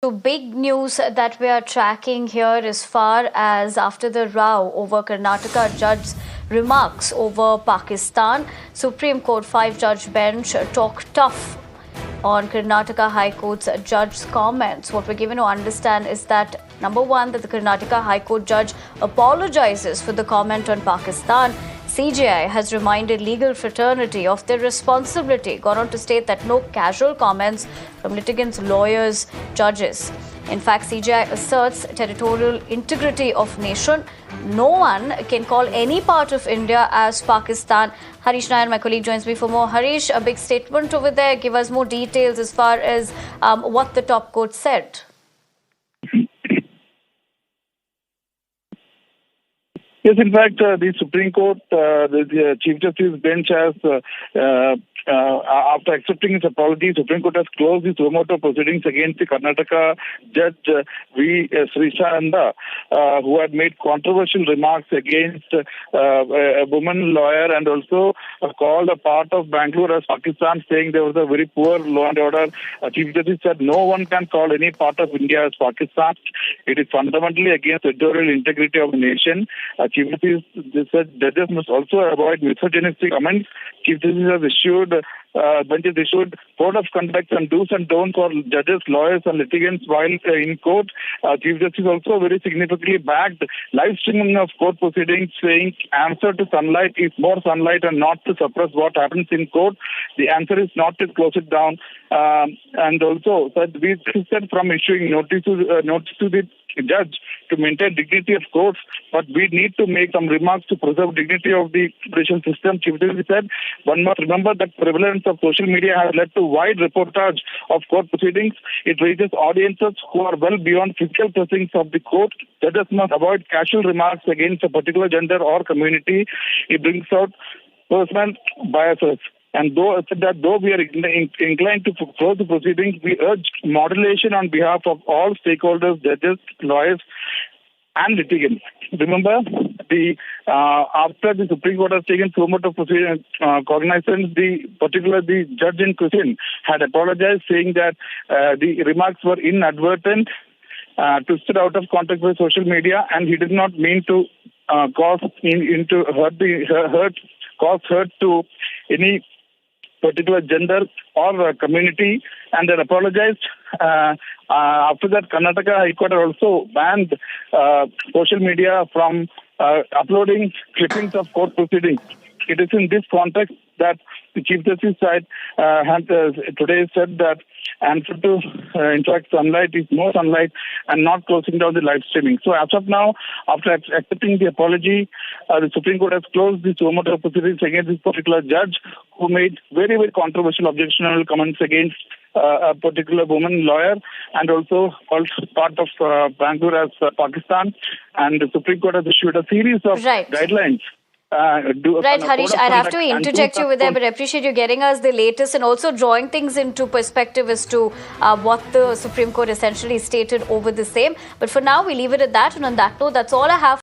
So, big news that we are tracking here as far as after the row over Karnataka judge's remarks over Pakistan, Supreme Court five-judge bench talked tough on Karnataka High Court's judge's comments. What we're given to understand is that number one, that the Karnataka High Court judge apologizes for the comment on Pakistan. CJI has reminded legal fraternity of their responsibility, gone on to state that no casual comments from litigants, lawyers, judges. In fact, CJI asserts territorial integrity of nation. No one can call any part of India as Pakistan. Harish Nair, my colleague, joins me for more. Harish, a big statement over there. Give us more details as far as what the top court said. Yes, in fact, the Supreme Court, the Chief Justice bench has, after accepting his apology, Supreme Court has closed the suo motu proceedings against the Karnataka judge V. Srishananda, who had made controversial remarks against a woman lawyer and also called a part of Bangalore as Pakistan, saying there was a very poor law and order. Chief Justice said no one can call any part of India as Pakistan. It is fundamentally against territorial integrity of the nation. Chief Justice said judges must also avoid misogynistic comments. Chief Justice has issued benches issued code of conduct and do's and don'ts for judges, lawyers, and litigants while in court. Chief Justice also very significantly backed live streaming of court proceedings, saying answer to sunlight is more sunlight and not to suppress what happens in court. The answer is not to close it down. And also said we said from issuing notice to the judge to maintain dignity of courts, but we need to make some remarks to preserve dignity of the judicial system. Chief Justice said one must remember that prevalence of social media has led to wide reportage of court proceedings. It reaches audiences who are well beyond physical precincts of the court. Judges must avoid casual remarks against a particular gender or community. It brings out personal biases. And though we are inclined to close the proceedings, we urge moderation on behalf of all stakeholders, judges, lawyers, and litigants. Remember, after the Supreme Court has taken suo motu proceedings, cognizance, the judge in question had apologized, saying that the remarks were inadvertent, twisted out of context by social media, and he did not mean to cause hurt to any particular gender or community, and then apologized. After that, Karnataka High Court also banned social media from uploading clippings of court proceedings. It is in this context that the Chief Justice side today said that answer to, in fact, sunlight is more sunlight and not closing down the live streaming. So as of now, after accepting the apology, the Supreme Court has closed the suo motu proceedings against this particular judge who made very, very controversial objectionable comments against a particular woman lawyer and also called part of Bangalore as Pakistan. And the Supreme Court has issued a series of guidelines. Right, Harish, I'd have to interject you with that, but I appreciate you getting us the latest and also drawing things into perspective as to what the Supreme Court essentially stated over the same. But for now, we leave it at that. And on that note, that's all I have.